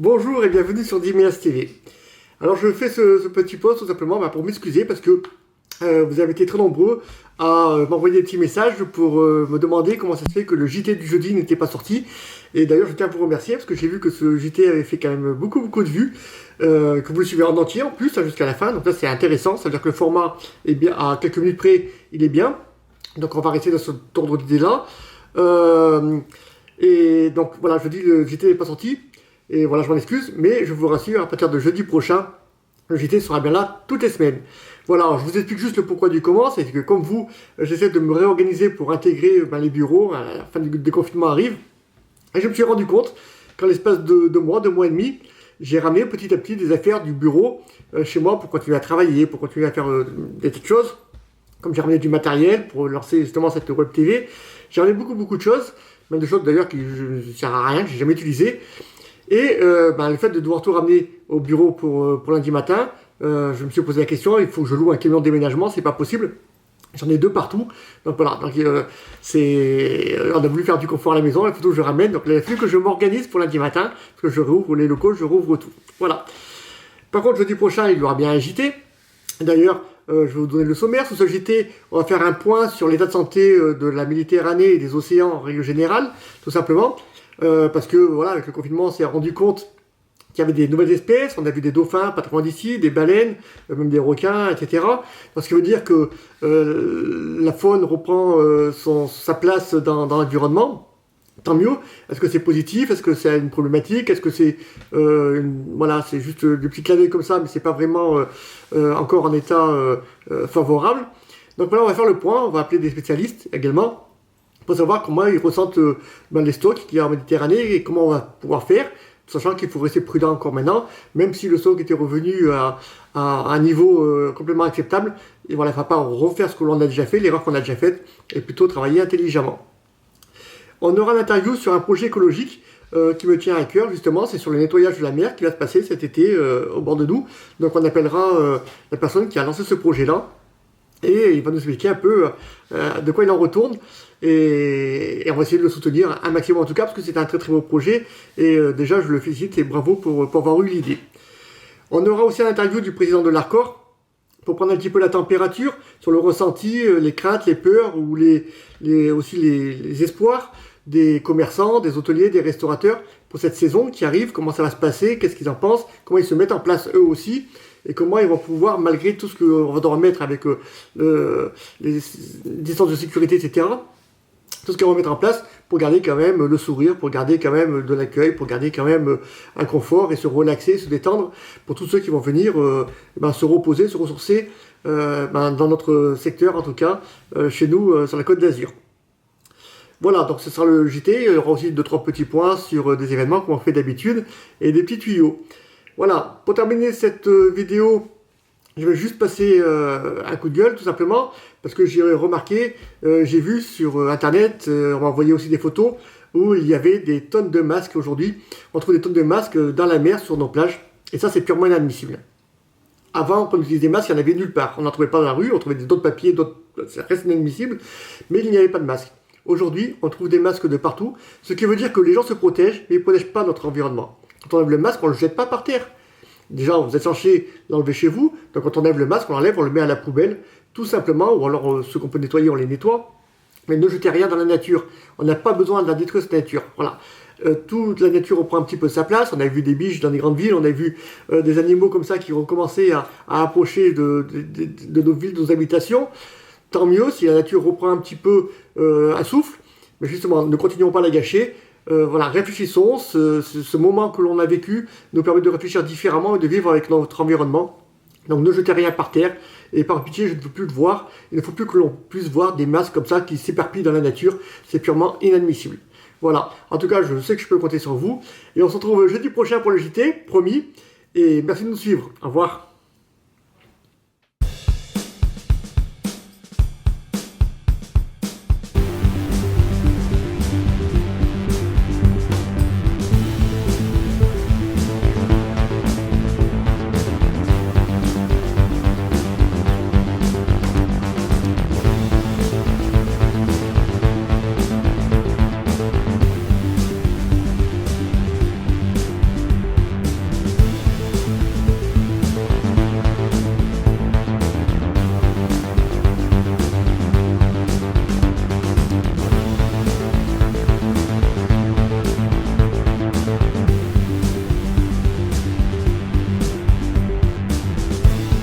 Bonjour et bienvenue sur Diméas TV. Alors je fais ce petit post tout simplement pour m'excuser parce que vous avez été très nombreux à m'envoyer des petits messages pour me demander comment ça se fait que le JT du jeudi n'était pas sorti. Et d'ailleurs je tiens à vous remercier parce que j'ai vu que ce JT avait fait quand même beaucoup de vues, que vous le suivez en entier en plus jusqu'à la fin. Donc là c'est intéressant, ça veut dire que le format est bien, à quelques minutes près il est bien. Donc on va rester dans cet ordre d'idée là. Et donc voilà, je dis le JT n'est pas sorti. Et voilà, je m'en excuse, mais je vous rassure, à partir de jeudi prochain, le JT sera bien là toutes les semaines. Voilà, alors je vous explique juste le pourquoi du comment, c'est que comme vous, j'essaie de me réorganiser pour intégrer les bureaux, à la fin du déconfinement arrive. Et je me suis rendu compte qu'en l'espace de 2 mois et demi, j'ai ramené petit à petit des affaires du bureau chez moi pour continuer à travailler, pour continuer à faire des petites choses. Comme j'ai ramené du matériel pour lancer justement cette web TV, j'ai ramené beaucoup de choses, même des choses d'ailleurs qui ne servent à rien, que j'ai jamais utilisées. Et le fait de devoir tout ramener au bureau pour lundi matin, je me suis posé la question, il faut que je loue un camion de déménagement, c'est pas possible. J'en ai 2 partout. Donc voilà, on a voulu faire du confort à la maison, il faut que je ramène. Donc il a fallu que je m'organise pour lundi matin, parce que je rouvre les locaux, je rouvre tout. Voilà. Par contre, jeudi prochain, il y aura bien un JT. D'ailleurs, je vais vous donner le sommaire. Sous ce JT, on va faire un point sur l'état de santé de la Méditerranée et des océans en règle générale, tout simplement. Parce que voilà, avec le confinement, on s'est rendu compte qu'il y avait des nouvelles espèces. On a vu des dauphins pas très loin d'ici, des baleines, même des requins, etc. Donc, ce qui veut dire que la faune reprend sa place dans l'environnement. Tant mieux. Est-ce que c'est positif? Est-ce que c'est une problématique? Est-ce que c'est c'est juste des petits clins d'œil comme ça, mais c'est pas vraiment encore en état favorable. Donc voilà, on va faire le point. On va appeler des spécialistes également pour savoir comment ils ressentent les stocks qu'il y a en Méditerranée et comment on va pouvoir faire, sachant qu'il faut rester prudent encore maintenant, même si le stock était revenu à un niveau complètement acceptable. Et voilà, il ne va pas refaire ce que l'on a déjà fait, l'erreur qu'on a déjà faite, et plutôt travailler intelligemment. On aura une interview sur un projet écologique qui me tient à cœur, justement, c'est sur le nettoyage de la mer qui va se passer cet été au bord de nous. Donc on appellera la personne qui a lancé ce projet-là, et il va nous expliquer un peu de quoi il en retourne. Et on va essayer de le soutenir un maximum en tout cas, parce que c'est un très beau projet. Et déjà, je le félicite et bravo pour avoir eu l'idée. On aura aussi un interview du président de l'Arcor, pour prendre un petit peu la température sur le ressenti, les craintes, les peurs, ou aussi les espoirs des commerçants, des hôteliers, des restaurateurs pour cette saison qui arrive, comment ça va se passer, qu'est-ce qu'ils en pensent, comment ils se mettent en place eux aussi, et comment ils vont pouvoir, malgré tout ce qu'on va devoir mettre avec les distances de sécurité, etc., tout ce qu'on va mettre en place pour garder quand même le sourire, pour garder quand même de l'accueil, pour garder quand même un confort et se relaxer, se détendre pour tous ceux qui vont venir se reposer, se ressourcer dans notre secteur, en tout cas chez nous sur la Côte d'Azur. Voilà, donc ce sera le JT. Il y aura aussi 2-3 petits points sur des événements comme on fait d'habitude et des petits tuyaux. Voilà, pour terminer cette vidéo, je vais juste passer un coup de gueule tout simplement parce que j'ai remarqué, j'ai vu sur internet, on m'a envoyé aussi des photos où il y avait des tonnes de masques aujourd'hui. On trouve des tonnes de masques dans la mer sur nos plages et ça c'est purement inadmissible. Avant, quand on utilisait des masques, il n'y en avait nulle part. On n'en trouvait pas dans la rue, on trouvait d'autres papiers, ça reste inadmissible, mais il n'y avait pas de masque. Aujourd'hui, on trouve des masques de partout, ce qui veut dire que les gens se protègent, mais ils ne protègent pas notre environnement. Quand on enlève le masque, on ne le jette pas par terre. Déjà, vous êtes censé l'enlever chez vous, donc quand on enlève le masque, on l'enlève, on le met à la poubelle, tout simplement, ou alors ceux qu'on peut nettoyer, on les nettoie, mais ne jetez rien dans la nature. On n'a pas besoin de la détruire, cette nature. Voilà. Toute la nature reprend un petit peu sa place. On a vu des biches dans les grandes villes, on a vu des animaux comme ça qui ont commencé à approcher de nos villes, de nos habitations. Tant mieux si la nature reprend un petit peu un souffle, mais justement, ne continuons pas à la gâcher. Réfléchissons, ce moment que l'on a vécu nous permet de réfléchir différemment et de vivre avec notre environnement. Donc ne jetez rien par terre, et par pitié, je ne veux plus le voir. Il ne faut plus que l'on puisse voir des masques comme ça qui s'éparpillent dans la nature, c'est purement inadmissible. Voilà, en tout cas, je sais que je peux compter sur vous, et on se retrouve jeudi prochain pour le JT, promis, et merci de nous suivre. Au revoir.